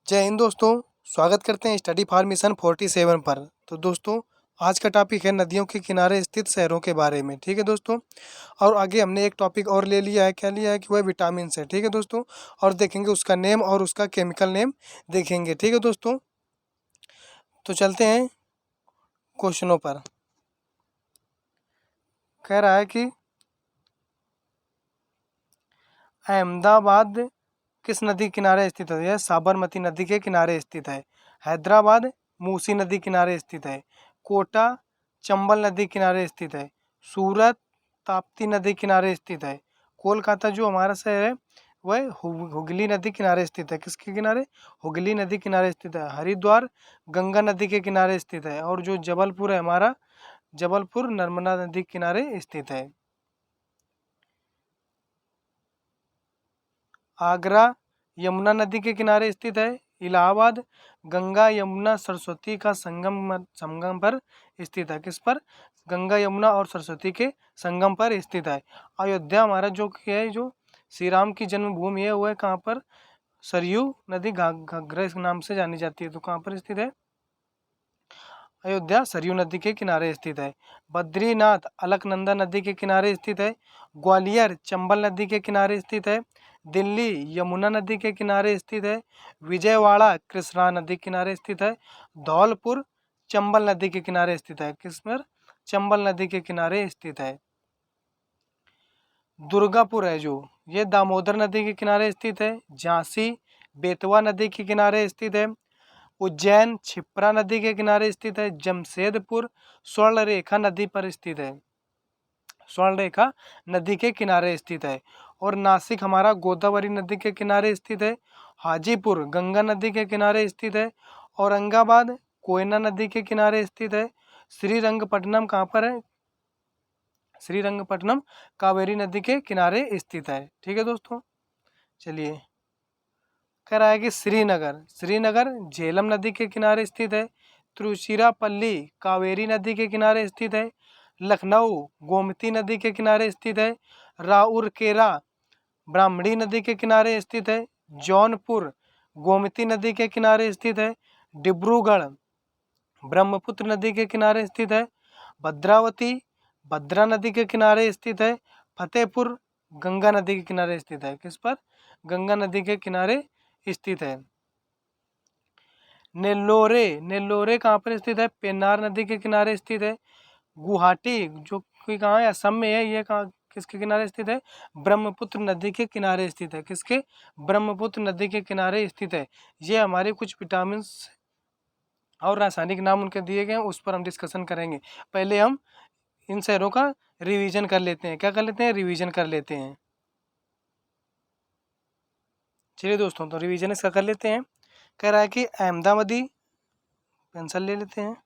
जय हिंद दोस्तों। स्वागत करते हैं स्टडी फॉर मिशन 47 पर। तो दोस्तों, आज का टॉपिक है नदियों के किनारे स्थित शहरों के बारे में। ठीक है दोस्तों। और आगे हमने एक टॉपिक और ले लिया है। क्या लिया है कि वह विटामिन है। ठीक है दोस्तों। और देखेंगे उसका नेम और उसका केमिकल नेम देखेंगे। ठीक है दोस्तों। तो चलते हैं क्वेश्चनों पर। कह रहा है कि अहमदाबाद किस नदी किनारे स्थित है? यह साबरमती नदी के किनारे स्थित है। हैदराबाद मूसी नदी किनारे स्थित है। कोटा चंबल नदी किनारे स्थित है। सूरत ताप्ती नदी किनारे स्थित है। कोलकाता जो हमारा शहर है वह हुगली नदी किनारे स्थित है। किसके किनारे? हुगली नदी किनारे स्थित है। हरिद्वार गंगा नदी के किनारे स्थित है। और जो जबलपुर है हमारा, जबलपुर नर्मदा नदी किनारे स्थित है। आगरा यमुना नदी के किनारे स्थित है। इलाहाबाद गंगा यमुना सरस्वती का संगम पर स्थित है। किस पर? गंगा यमुना और सरस्वती के संगम पर स्थित है। अयोध्या हमारा जो कि है, जो श्री राम की जन्मभूमि है, वह कहाँ पर? सरयू नदी घाघरा इस नाम से जानी जाती है। तो कहाँ पर स्थित है? अयोध्या सरयू नदी के किनारे स्थित है। बद्रीनाथ अलकनंदा नदी के किनारे स्थित है। ग्वालियर चंबल नदी के किनारे स्थित है। दिल्ली यमुना नदी के किनारे स्थित है। विजयवाड़ा कृष्णा नदी के किनारे स्थित है। धौलपुर चंबल नदी के किनारे स्थित है। किस पर? चंबल नदी के किनारे स्थित है। दुर्गापुर है जो, ये दामोदर नदी के किनारे स्थित है। झांसी बेतवा नदी के किनारे स्थित है। उज्जैन क्षिप्रा नदी के किनारे स्थित है। जमशेदपुर स्वर्ण रेखा नदी पर स्थित है। स्वर्ण रेखा नदी के किनारे स्थित है। और नासिक हमारा गोदावरी नदी के किनारे स्थित है। हाजीपुर गंगा नदी के किनारे स्थित है। औरंगाबाद कोयना नदी के किनारे स्थित है। श्रीरंगपट्टनम कहाँ पर है? श्रीरंगपट्टनम कावेरी नदी के किनारे स्थित है। ठीक है दोस्तों। चलिए, कह रहा है कि श्रीनगर झेलम नदी के किनारे स्थित है। तिरुचिरापल्ली कावेरी नदी के किनारे स्थित है। लखनऊ गोमती नदी के किनारे स्थित है। राउरकेला ब्राह्मणी नदी के किनारे स्थित है। जौनपुर गोमती नदी के किनारे स्थित है। डिब्रूगढ़ ब्रह्मपुत्र नदी के किनारे स्थित है। भद्रावती भद्रा नदी के किनारे स्थित है। फतेहपुर गंगा नदी के किनारे स्थित है। किस पर? गंगा नदी के किनारे स्थित है। नेल्लोरे कहाँ पर स्थित है? पेन्नार नदी के किनारे स्थित है। गुवाहाटी जो कि कहाँ है? असम में है। ये कहाँ किसके किनारे स्थित है? ब्रह्मपुत्र नदी के किनारे स्थित है। किसके? ब्रह्मपुत्र नदी के किनारे स्थित है। ये हमारे कुछ विटामिन और रासायनिक नाम उनके दिए गए हैं, उस पर हम डिस्कशन करेंगे। पहले हम इन शहरों का रिवीजन कर लेते हैं। क्या कर लेते हैं? रिवीजन कर लेते हैं। चलिए दोस्तों, तो रिवीजन इसका कर लेते हैं। कह रहा है कि अहमदाबादी, पेंसिल ले लेते हैं।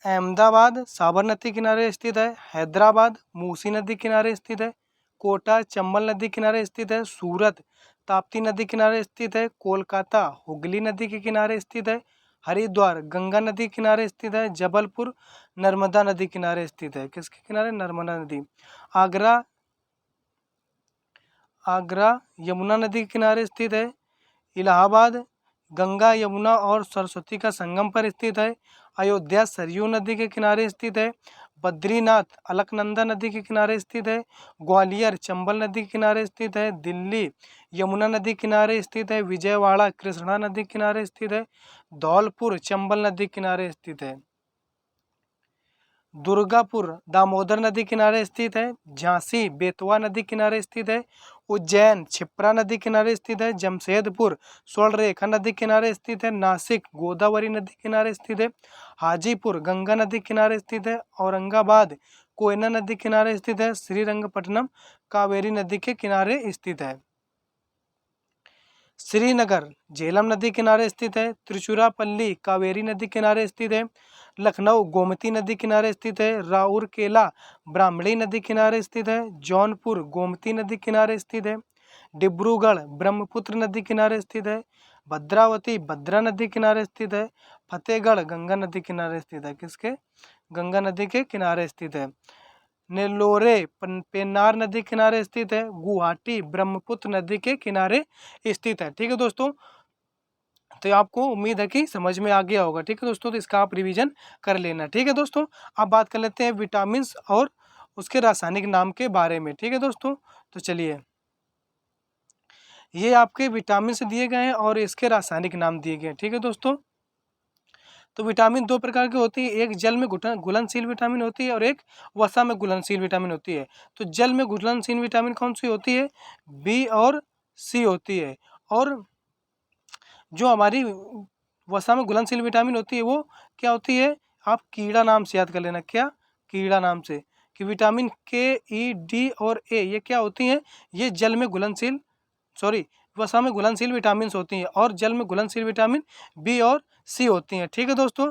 अहमदाबाद साबरमती किनारे स्थित है। हैदराबाद मूसी नदी किनारे स्थित है। कोटा चंबल नदी किनारे स्थित है। सूरत ताप्ती नदी किनारे स्थित है। कोलकाता हुगली नदी के किनारे स्थित है। हरिद्वार गंगा नदी किनारे स्थित है। जबलपुर नर्मदा नदी किनारे स्थित है। किसके किनारे? नर्मदा नदी। आगरा आगरा यमुना नदी के किनारे स्थित है। इलाहाबाद गंगा यमुना और सरस्वती का संगम पर स्थित है। अयोध्या सरयू नदी के किनारे स्थित है। बद्रीनाथ अलकनंदा नदी के किनारे स्थित है। ग्वालियर चंबल नदी के किनारे स्थित है। दिल्ली यमुना नदी किनारे स्थित है। विजयवाड़ा कृष्णा नदी किनारे स्थित है। धौलपुर चंबल नदी किनारे स्थित है। दुर्गापुर दामोदर नदी किनारे स्थित है। झांसी बेतवा नदी किनारे स्थित है। उज्जैन क्षिप्रा नदी किनारे स्थित है। जमशेदपुर स्वर्ण रेखा नदी किनारे स्थित है। नासिक गोदावरी नदी किनारे स्थित है। हाजीपुर गंगा नदी किनारे स्थित है। औरंगाबाद कोयना नदी किनारे स्थित है। श्रीरंगपट्टनम कावेरी नदी के किनारे स्थित है। श्रीनगर झेलम नदी किनारे स्थित है। त्रिचुरापल्ली कावेरी नदी किनारे स्थित है। लखनऊ गोमती नदी किनारे स्थित है। राउरकेला ब्राह्मणी नदी किनारे स्थित है। जौनपुर गोमती नदी किनारे स्थित है। डिब्रूगढ़ ब्रह्मपुत्र नदी किनारे स्थित है। भद्रावती भद्रा नदी किनारे स्थित है। फतेहगढ़ गंगा नदी किनारे स्थित है। किसके? गंगा नदी के किनारे स्थित है। नेल्लोरे पेन्नार नदी के किनारे स्थित है। गुवाहाटी ब्रह्मपुत्र नदी के किनारे स्थित है। ठीक है दोस्तों, तो आपको उम्मीद है कि समझ में आ गया होगा। ठीक है दोस्तों, तो इसका आप रिवीजन कर लेना। ठीक है दोस्तों, अब बात कर लेते हैं विटामिन और उसके रासायनिक नाम के बारे में। ठीक है दोस्तों, तो चलिए, ये आपके विटामिन से दिए गए हैं और इसके रासायनिक नाम दिए गए हैं। ठीक है दोस्तों, तो विटामिन दो प्रकार की होती है, एक जल में घुलनशील विटामिन होती है और एक वसा में घुलनशील विटामिन होती है। तो जल में घुलनशील विटामिन कौन सी होती है? बी और सी होती है। और जो हमारी वसा में घुलनशील विटामिन होती है वो क्या होती है? आप कीड़ा नाम से याद कर लेना। क्या? कीड़ा नाम से, कि विटामिन के, ई, डी और ए ये क्या होती हैं? ये जल में घुलनशील, सॉरी, वसा में घुलनशील विटामिन होती हैं और जल में घुलनशील विटामिन बी और सी होती हैं। ठीक है दोस्तों,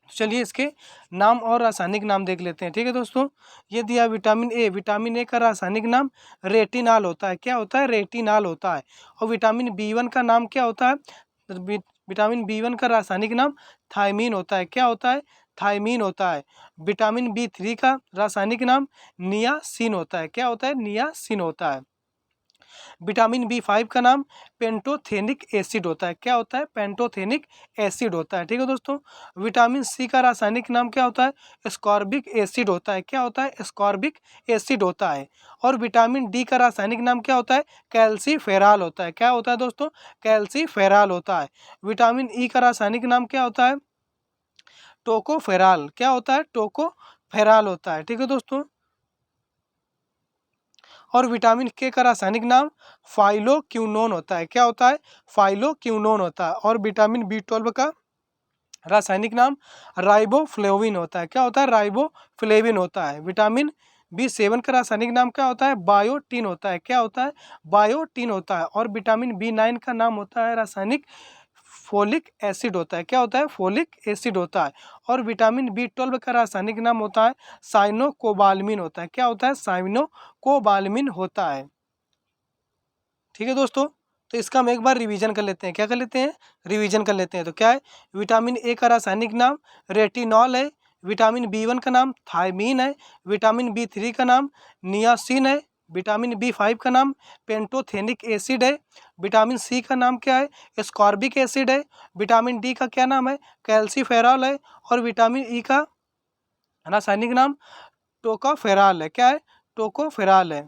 चलिए इसके नाम और रासायनिक नाम देख लेते हैं। ठीक है दोस्तों, ये दिया विटामिन ए। विटामिन ए का रासायनिक नाम रेटिनाल होता है। क्या होता है? रेटिनाल होता है। और विटामिन बी1 का नाम क्या होता है? विटामिन बी1 का रासायनिक नाम थायमीन होता है। क्या होता है? थायमीन होता है। विटामिन बी3 का रासायनिक नाम नियासिन होता है। क्या होता है? नियासिन होता है। विटामिन बी5 का नाम पेंटोथेनिक एसिड होता है। क्या होता है? पेंटोथेनिक एसिड होता है। ठीक है दोस्तों, विटामिन सी का रासायनिक नाम क्या होता है? एस्कॉर्बिक एसिड होता है। क्या होता है? एस्कॉर्बिक एसिड होता है। और विटामिन डी का रासायनिक नाम क्या होता है? कैल्सीफेराल होता है। क्या होता है दोस्तों? कैल्सीफेराल होता है। विटामिन ई का रासायनिक नाम क्या होता है? टोकोफेराल। क्या होता है? टोकोफेराल होता है। ठीक है दोस्तों, और विटामिन के का रासायनिक नाम फाइलोक्विनोन होता है। क्या होता है? फाइलोक्विनोन होता है। और विटामिन बी12 का रासायनिक नाम राइबोफ्लेविन होता है। क्या होता है? राइबोफ्लेविन होता है। विटामिन बी7 का रासायनिक नाम क्या होता है? बायोटिन होता है। क्या होता है? बायोटिन होता है। और विटामिन बी9 का नाम होता है रासायनिक फोलिक एसिड होता है। क्या होता है? फोलिक एसिड होता है। और विटामिन बी12 का रासायनिक नाम होता है साइनोकोबाल्मिन होता है। क्या होता है? साइनोकोबाल्मिन होता है। ठीक है दोस्तों, तो इसका हम एक बार रिवीजन कर लेते हैं। क्या कर लेते हैं? रिवीजन कर लेते हैं। तो क्या है? विटामिन ए का रासायनिक नाम रेटिनॉल है। विटामिन बी1 का नाम थायमीन है। विटामिन बी3 का नाम नियासिन है। विटामिन बी5 का नाम पेंटोथेनिक एसिड है। विटामिन सी का नाम क्या है? एस्कॉर्बिक एसिड है। विटामिन डी का क्या नाम है? कैल्सीफेरॉल है। और विटामिन ई का रासायनिक नाम टोकोफेराल है। क्या है? टोकोफेराल है।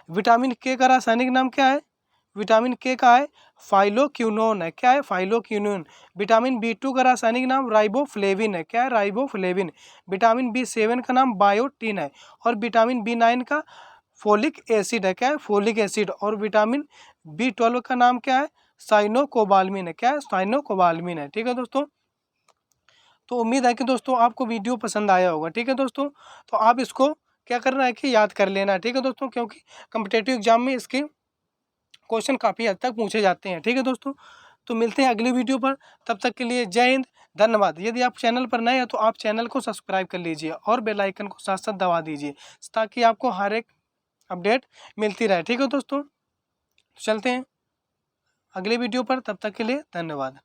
विटामिन के का रासायनिक नाम क्या है? विटामिन के का है फाइलोक्विनोन है। क्या है? फाइलोक्विनोन। विटामिन बी2 का रासायनिक नाम राइबोफ्लेविन है। क्या है? राइबोफ्लेविन। विटामिन बी7 का नाम बायोटिन है। और विटामिन बी9 का फोलिक एसिड है। क्या है? Folic acid. और विटामिन बी12 का नाम क्या है? साइनोकोबाल्मिन है। क्या है? साइनोकोबाल्मिन है। ठीक है दोस्तों, तो उम्मीद है कि दोस्तों आपको वीडियो पसंद आया होगा। ठीक है दोस्तों, तो आप इसको क्या करना है कि याद कर लेना है। ठीक है दोस्तों, क्योंकि कम्पिटेटिव एग्जाम में इसके क्वेश्चन काफ़ी हद तक पूछे जाते हैं। ठीक है दोस्तों, तो मिलते हैं अगली वीडियो पर। तब तक के लिए जय हिंद, धन्यवाद। यदि आप चैनल पर नए हैं तो आप चैनल को सब्सक्राइब कर लीजिए और बेल आइकन को साथ साथ दबा दीजिए, ताकि आपको हर एक अपडेट मिलती रहे। ठीक है दोस्तों, चलते हैं अगले वीडियो पर। तब तक के लिए धन्यवाद।